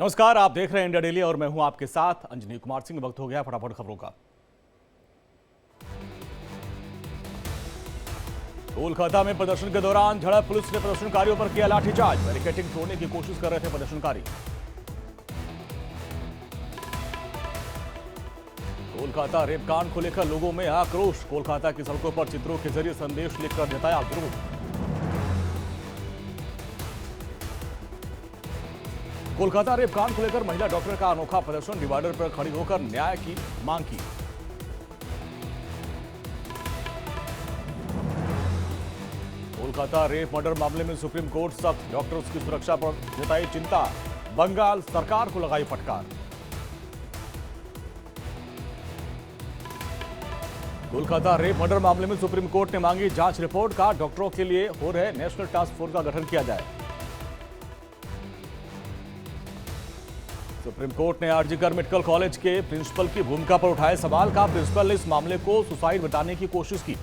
नमस्कार, आप देख रहे हैं इंडिया डेली और मैं हूं आपके साथ अंजनी कुमार सिंह। वक्त हो गया फटाफट खबरों का। कोलकाता में प्रदर्शन के दौरान झड़प, पुलिस ने प्रदर्शनकारियों पर किया लाठीचार्ज। बैरिकेडिंग तोड़ने की कोशिश कर रहे थे प्रदर्शनकारी। कोलकाता रेप कांड को लेकर लोगों में आक्रोश। कोलकाता की सड़कों पर चित्रों के जरिए संदेश लिखकर जताया विरोध। कोलकाता रेप कांड को लेकर महिला डॉक्टर का अनोखा प्रदर्शन। डिवाइडर पर खड़ी होकर न्याय की मांग की। कोलकाता रेप मर्डर मामले में सुप्रीम कोर्ट सख्त, डॉक्टर्स की सुरक्षा पर जताई चिंता। बंगाल सरकार को लगाई फटकार। कोलकाता रेप मर्डर मामले में सुप्रीम कोर्ट ने मांगी जांच रिपोर्ट। का डॉक्टरों के लिए हो रहे नेशनल टास्क फोर्स का गठन किया जाए। सुप्रीम कोर्ट ने आरजीकर मेडिकल कॉलेज के प्रिंसिपल की भूमिका पर उठाए सवाल। का प्रिंसिपल ने इस मामले को सुसाइड बताने की कोशिश की।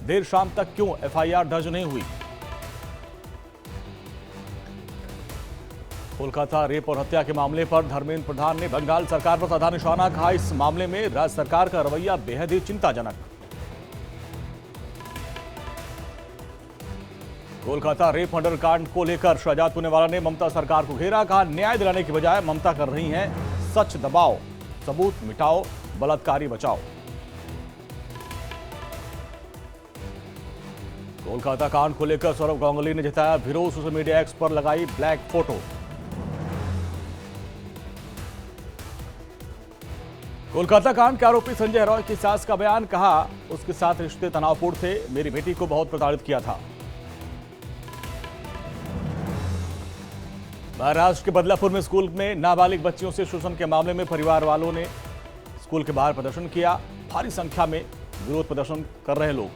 देर शाम तक क्यों एफआईआर दर्ज नहीं हुई। कोलकाता रेप और हत्या के मामले पर धर्मेंद्र प्रधान ने बंगाल सरकार पर साधा निशाना। कहा इस मामले में राज्य सरकार का रवैया बेहद ही चिंताजनक। कोलकाता रेप मर्डर कांड को लेकर शहजाद पुनेवाला ने ममता सरकार को घेरा। कहा न्याय दिलाने की बजाय ममता कर रही हैं सच दबाओ, सबूत मिटाओ, बलात्कारी बचाओ। कोलकाता कांड को लेकर सौरव गांगुली ने जताया विरोध। सोशल मीडिया एक्स पर लगाई ब्लैक फोटो। कोलकाता कांड के आरोपी संजय रॉय की सास का बयान। कहा उसके साथ रिश्ते तनावपूर्ण थे, मेरी बेटी को बहुत प्रताड़ित किया था। महाराष्ट्र के बदलापुर में स्कूल में नाबालिग बच्चियों से शोषण के मामले में परिवार वालों ने स्कूल के बाहर प्रदर्शन किया। भारी संख्या में विरोध प्रदर्शन कर रहे लोग।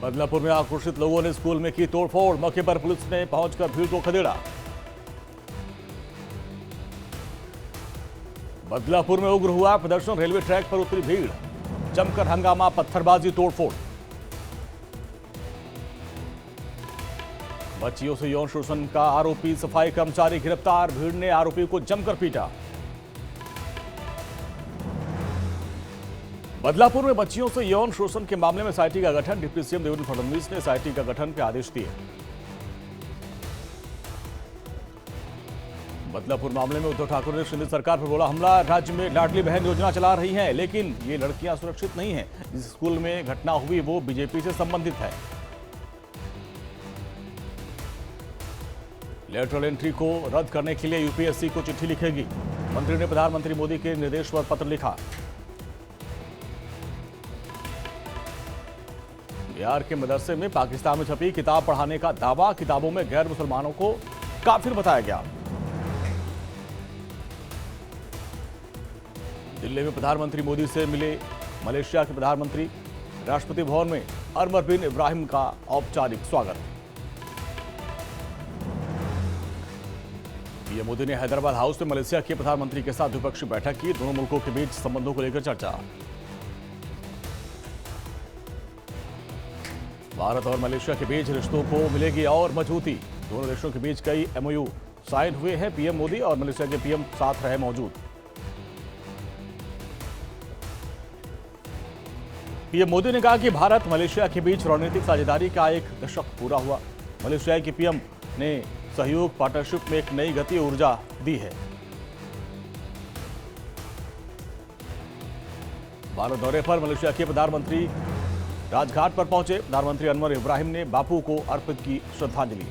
बदलापुर में आक्रोशित लोगों ने स्कूल में की तोड़फोड़। मौके पर पुलिस ने पहुंचकर भीड़ को खदेड़ा। बदलापुर में उग्र हुआ प्रदर्शन। रेलवे ट्रैक पर उतरी भीड़। जमकर हंगामा, पत्थरबाजी, तोड़फोड़। बच्चियों से यौन शोषण का आरोपी सफाई कर्मचारी गिरफ्तार। भीड़ ने आरोपी को जमकर पीटा। बदलापुर में बच्चियों से यौन शोषण के मामले में एसआईटी का गठन। डिप्टी सीएम देवेंद्र फडणवीस ने एसआईटी का गठन के आदेश दिए। बदलापुर मामले में उद्धव ठाकरे ने शिंदे सरकार पर बोला हमला। राज्य में लाडली बहन योजना चला रही है, लेकिन ये लड़कियां सुरक्षित नहीं हैं। जिस स्कूल में घटना हुई वो बीजेपी से संबंधित है। लेटरल एंट्री को रद्द करने के लिए यूपीएससी को चिट्ठी लिखेगी। मंत्री ने प्रधानमंत्री मोदी के निर्देश पर पत्र लिखा। बिहार के मदरसे में पाकिस्तान में छपी किताब पढ़ाने का दावा। किताबों में गैर मुसलमानों को काफिर बताया गया। दिल्ली में प्रधानमंत्री मोदी से मिले मलेशिया के प्रधानमंत्री। राष्ट्रपति भवन में अमर बिन इब्राहिम का औपचारिक स्वागत। पीएम मोदी ने हैदराबाद हाउस में मलेशिया के प्रधानमंत्री के साथ द्विपक्षीय बैठक की। दोनों मुल्कों के बीच संबंधों को लेकर चर्चा। भारत और मलेशिया के बीच रिश्तों को मिलेगी और मजबूती। दोनों देशों के बीच कई एमओयू साइन हुए हैं। पीएम मोदी और मलेशिया के पीएम साथ रहे मौजूद। पीएम मोदी ने कहा कि भारत मलेशिया के बीच रणनीतिक साझेदारी का एक दशक पूरा हुआ। मलेशिया के पीएम ने सहयोग पार्टनरशिप में एक नई गति ऊर्जा दी है। भारत दौरे पर मलेशिया के प्रधानमंत्री राजघाट पर पहुंचे। प्रधानमंत्री अनवर इब्राहिम ने बापू को अर्पित की श्रद्धांजलि।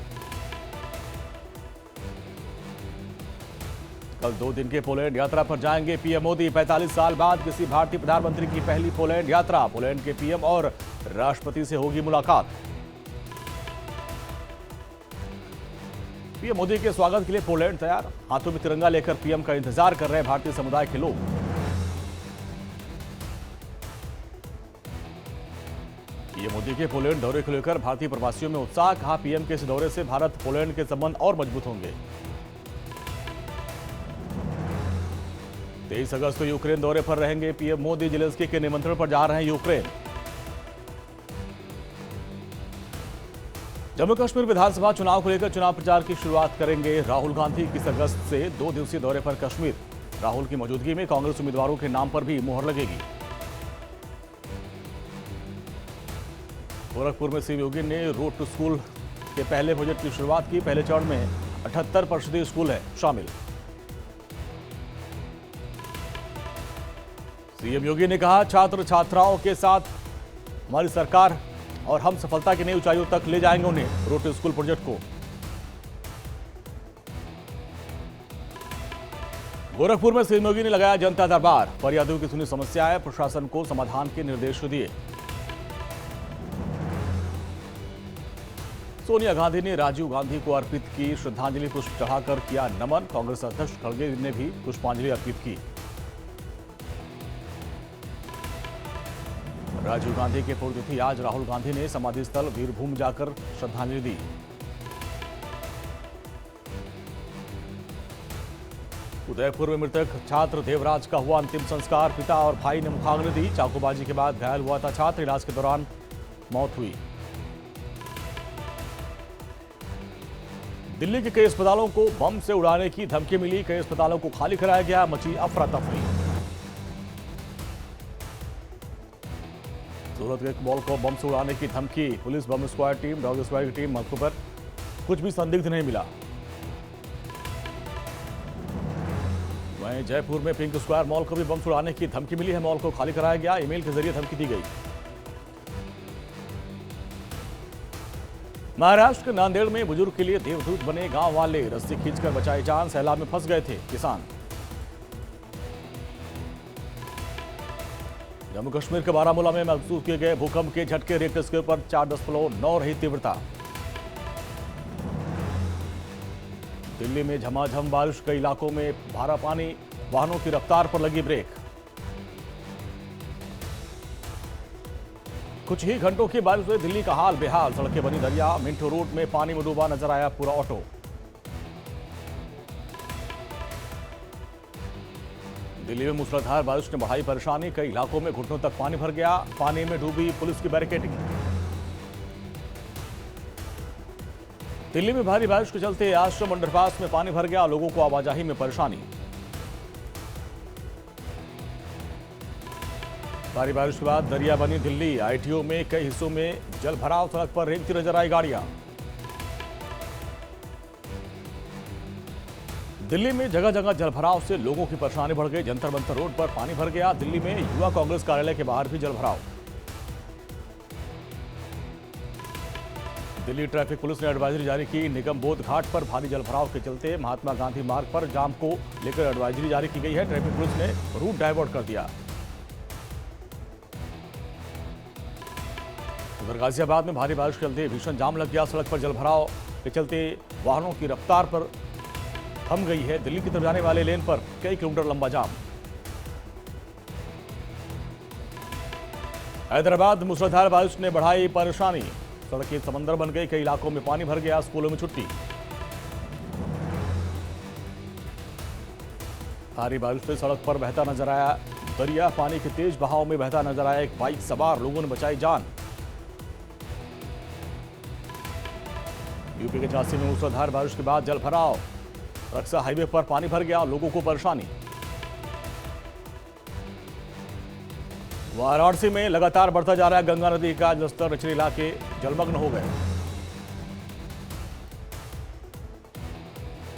कल 2 दिन के पोलैंड यात्रा पर जाएंगे पीएम मोदी। 45 साल बाद किसी भारतीय प्रधानमंत्री की पहली पोलैंड यात्रा। पोलैंड के पीएम और राष्ट्रपति से होगी मुलाकात। पीएम मोदी के स्वागत के लिए पोलैंड तैयार। हाथों में तिरंगा लेकर पीएम का इंतजार कर रहे भारतीय समुदाय के लोग। पीएम मोदी के पोलैंड दौरे को लेकर भारतीय प्रवासियों में उत्साह। कहा पीएम के इस दौरे से भारत पोलैंड के संबंध और मजबूत होंगे। 23 अगस्त को यूक्रेन दौरे पर रहेंगे पीएम मोदी। जेलेंस्की के निमंत्रण पर जा रहे हैं यूक्रेन। जम्मू कश्मीर विधानसभा चुनाव को लेकर चुनाव प्रचार की शुरुआत करेंगे राहुल गांधी। 21 अगस्त से 2 दिवसीय दौरे पर कश्मीर। राहुल की मौजूदगी में कांग्रेस उम्मीदवारों के नाम पर भी मुहर लगेगी। गोरखपुर में सीएम योगी ने रोड टू स्कूल के पहले प्रोजेक्ट की शुरुआत की। पहले चरण में 78% स्कूल है शामिल। सीएम योगी ने कहा, छात्र छात्राओं के साथ हमारी सरकार और हम सफलता की नई ऊंचाइयों तक ले जाएंगे उन्हें। रोड टू स्कूल प्रोजेक्ट को गोरखपुर में सीएम योगी ने लगाया जनता दरबार। फरियादियों की सुनी समस्याएं, प्रशासन को समाधान के निर्देश दिए। सोनिया गांधी ने राजीव गांधी को अर्पित की श्रद्धांजलि। पुष्प चढ़ाकर किया नमन। कांग्रेस अध्यक्ष खड़गे ने भी पुष्पांजलि अर्पित की। राजीव गांधी के पुण्यतिथि आज राहुल गांधी ने समाधि स्थल वीरभूमि जाकर श्रद्धांजलि दी। उदयपुर में मृतक छात्र देवराज का हुआ अंतिम संस्कार। पिता और भाई ने मुखाग्नि दी। चाकूबाजी के बाद घायल हुआ था छात्र, इलाज के दौरान मौत हुई। दिल्ली के कई अस्पतालों को बम से उड़ाने की धमकी मिली। कई अस्पतालों को खाली कराया गया। मची अफरा तफरी। सूरत के एक मॉल को बम से उड़ाने की धमकी। पुलिस, बम स्क्वाड टीम, डॉग स्क्वाड की टीम मौके पर। कुछ भी संदिग्ध नहीं मिला। वहीं जयपुर में पिंक स्क्वायर मॉल को भी बम से उड़ाने की धमकी मिली है। मॉल को खाली कराया गया। ईमेल के जरिए धमकी दी गई। महाराष्ट्र के नांदेड़ में बुजुर्ग के लिए देवदूत बने गांव वाले। रस्सी खींचकर बचाई जान। सैलाब में फंस गए थे किसान। जम्मू कश्मीर के बारामूला में महसूस किए गए भूकंप के झटके। रिक्टर स्केल पर 4.9 रही तीव्रता। दिल्ली में झमाझम बारिश। कई इलाकों में भारा पानी। वाहनों की रफ्तार पर लगी ब्रेक। कुछ ही घंटों की बारिश से दिल्ली का हाल बेहाल। सड़कें बनी दरिया। मिंटो रोड में पानी में डूबा नजर आया पूरा ऑटो। दिल्ली में मूसलाधार बारिश ने बढ़ाई परेशानी। कई इलाकों में घुटनों तक पानी भर गया। पानी में डूबी पुलिस की बैरिकेडिंग। दिल्ली में भारी बारिश के चलते आश्रम अंडरपास में पानी भर गया। लोगों को आवाजाही में परेशानी। भारी बारिश के बाद दरिया बनी दिल्ली। आईटीओ में कई हिस्सों में जल भराव। सड़क पर रेंगती नजर आई गाड़ियां। दिल्ली में जगह जगह जलभराव से लोगों की परेशानी बढ़ गई। जंतर मंतर रोड पर पानी भर गया। दिल्ली में युवा कांग्रेस कार्यालय के बाहर भी जलभराव। दिल्ली ट्रैफिक पुलिस ने एडवाइजरी जारी की। निगम बोध घाट पर भारी जलभराव के चलते महात्मा गांधी मार्ग पर जाम को लेकर एडवाइजरी जारी की गई है। ट्रैफिक पुलिस ने रूट डाइवर्ट कर दिया। उधर गाजियाबाद में भारी बारिश के चलते भीषण जाम लग गया। सड़क पर जलभराव के चलते वाहनों की रफ्तार पर थम गई है। दिल्ली की तरफ जाने वाले लेन पर कई किलोमीटर लंबा जाम। हैदराबाद मूसलाधार बारिश ने बढ़ाई परेशानी। सड़कें समंदर बन गई। कई इलाकों में पानी भर गया। स्कूलों में छुट्टी। भारी बारिश से सड़क पर बहता नजर आया दरिया। पानी के तेज बहाव में बहता नजर आया एक बाइक सवार। लोगों ने बचाई जान। यूपी के झांसी में मूसलाधार बारिश के बाद जलभराव। रक्सा हाईवे पर पानी भर गया। लोगों को परेशानी। वाराणसी में लगातार बढ़ता जा रहा है गंगा नदी का जलस्तर। निचले इलाके जलमग्न हो गए।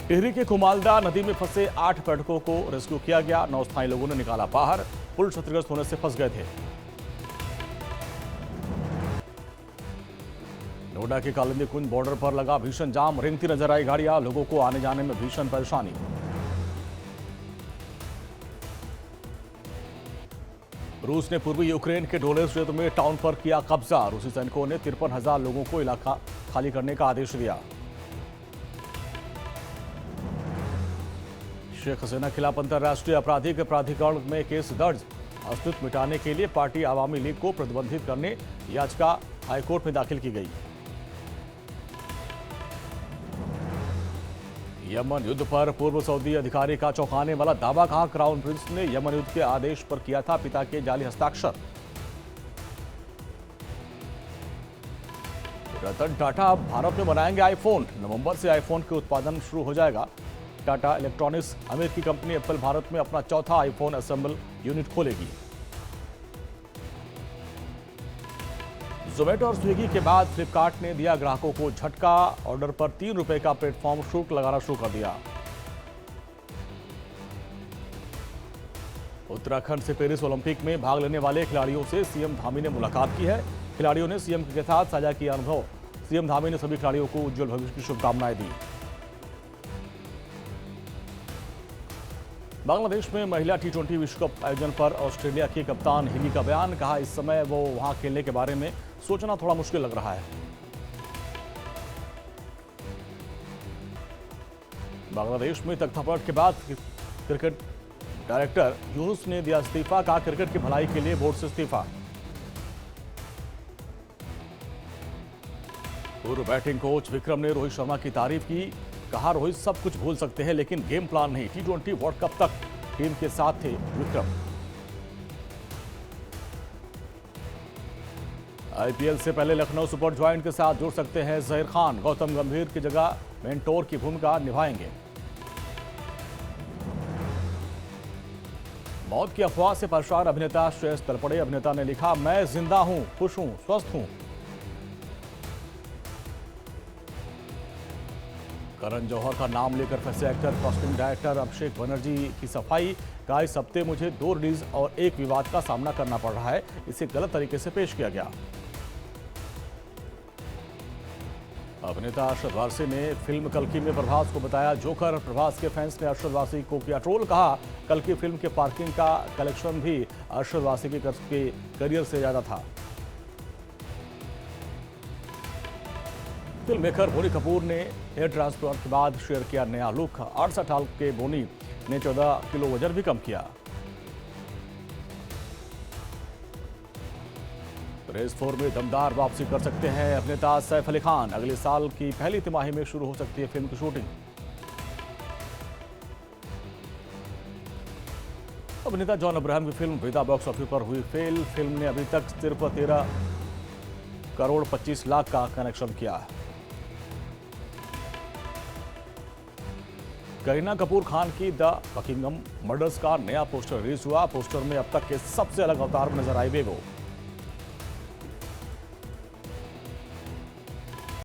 टिहरी के कुमालदा नदी में फंसे 8 पर्यटकों को रेस्क्यू किया गया। 9 स्थानीय लोगों ने निकाला बाहर। पुल क्षतिग्रस्त होने से फंस गए थे। नोएडा के कालिंदी कुंज बॉर्डर पर लगा भीषण जाम। रेंगती नजर आई गाड़ियां। लोगों को आने जाने में भीषण परेशानी। रूस ने पूर्वी यूक्रेन के डोनेट्स्क क्षेत्र में टाउन पर किया कब्जा। रूसी सैनिकों ने 53,000 लोगों को इलाका खाली करने का आदेश दिया। शेख हसीना के खिलाफ अंतर्राष्ट्रीय आपराधिक प्राधिकरण में केस दर्ज। अस्तित्व मिटाने के लिए पार्टी आवामी लीग को प्रतिबंधित करने याचिका हाईकोर्ट में दाखिल की गई। यमन युद्ध पर पूर्व सऊदी अधिकारी का चौंकाने वाला दावा। कहा, क्राउन प्रिंस ने यमन युद्ध के आदेश पर किया था पिता के जाली हस्ताक्षर। रतन टाटा अब भारत में बनाएंगे आईफोन। नवंबर से आईफोन के उत्पादन शुरू हो जाएगा। टाटा इलेक्ट्रॉनिक्स अमेरिकी कंपनी एप्पल भारत में अपना चौथा आईफोन असेंबल यूनिट खोलेगी। जोमेटो और स्विगी के बाद फ्लिपकार्ट ने दिया ग्राहकों को झटका। ऑर्डर पर ₹3 का प्लेटफॉर्म शुल्क लगाना शुरू कर दिया। उत्तराखंड से पेरिस ओलंपिक में भाग लेने वाले खिलाड़ियों से सीएम धामी ने मुलाकात की है। खिलाड़ियों ने सीएम के साथ साझा किया अनुभव। सीएम धामी ने सभी खिलाड़ियों को उज्जवल भविष्य की शुभकामनाएं दी। बांग्लादेश में महिला T20 विश्व कप आयोजन पर ऑस्ट्रेलिया की कप्तान हिगी का बयान। कहा, इस समय वो वहां खेलने के बारे में सोचना थोड़ा मुश्किल लग रहा है। बांग्लादेश में तख्तापलट के बाद क्रिकेट डायरेक्टर यूनुस ने दिया इस्तीफा। कहा, क्रिकेट की भलाई के लिए बोर्ड से इस्तीफा। पूर्व बैटिंग कोच विक्रम ने रोहित शर्मा की तारीफ की। कहा, रोहित सब कुछ भूल सकते हैं लेकिन गेम प्लान नहीं। T20 वर्ल्ड कप तक टीम के साथ थे विक्रम। आईपीएल से पहले लखनऊ सुपर जॉइंट के साथ जुड़ सकते हैं जहीर खान। गौतम गंभीर की जगह मेंटोर की भूमिका निभाएंगे। मौत की अफवाह से परेशान अभिनेता श्रेयस तलपड़े। अभिनेता ने लिखा, मैं जिंदा हूं, खुश हूं, स्वस्थ हूं। करण जौहर का नाम लेकर फंसे actor costume director Abhishek Banerjee की सफाई। कहा, इस हफ्ते मुझे 2 रिलीज और 1 विवाद का सामना करना पड़ रहा है। इसे गलत तरीके से पेश किया गया। अभिनेता अरशद वारसी ने फिल्म कल्कि में प्रभास को बताया जोकर। प्रभास के फैंस ने अरशद वारसी को किया ट्रोल। कहा, कल्कि फिल्म के पार्किंग का कलेक्शन भी अरशद वारसी के करियर से ज्यादा था। फिल्म मेकर बोनी कपूर ने हेयर ट्रांसप्लांट के बाद शेयर किया नया लुक। 68 साल के बोनी ने 14 किलो वजन भी कम किया। रेस 4 में दमदार वापसी कर सकते हैं अभिनेता सैफ अली खान। अगले साल की पहली तिमाही में शुरू हो सकती है फिल्म की शूटिंग। अभिनेता जॉन अब्राहम की फिल्म वेदा बॉक्स ऑफिस पर हुई फेल। फिल्म ने अभी तक सिर्फ 13 करोड़ 25 लाख का कलेक्शन किया है। करीना कपूर खान की द बकिंगम मर्डर्स का नया पोस्टर रिलीज हुआ। पोस्टर में अब तक के सबसे अलग अवतार में नजर आई बेबो।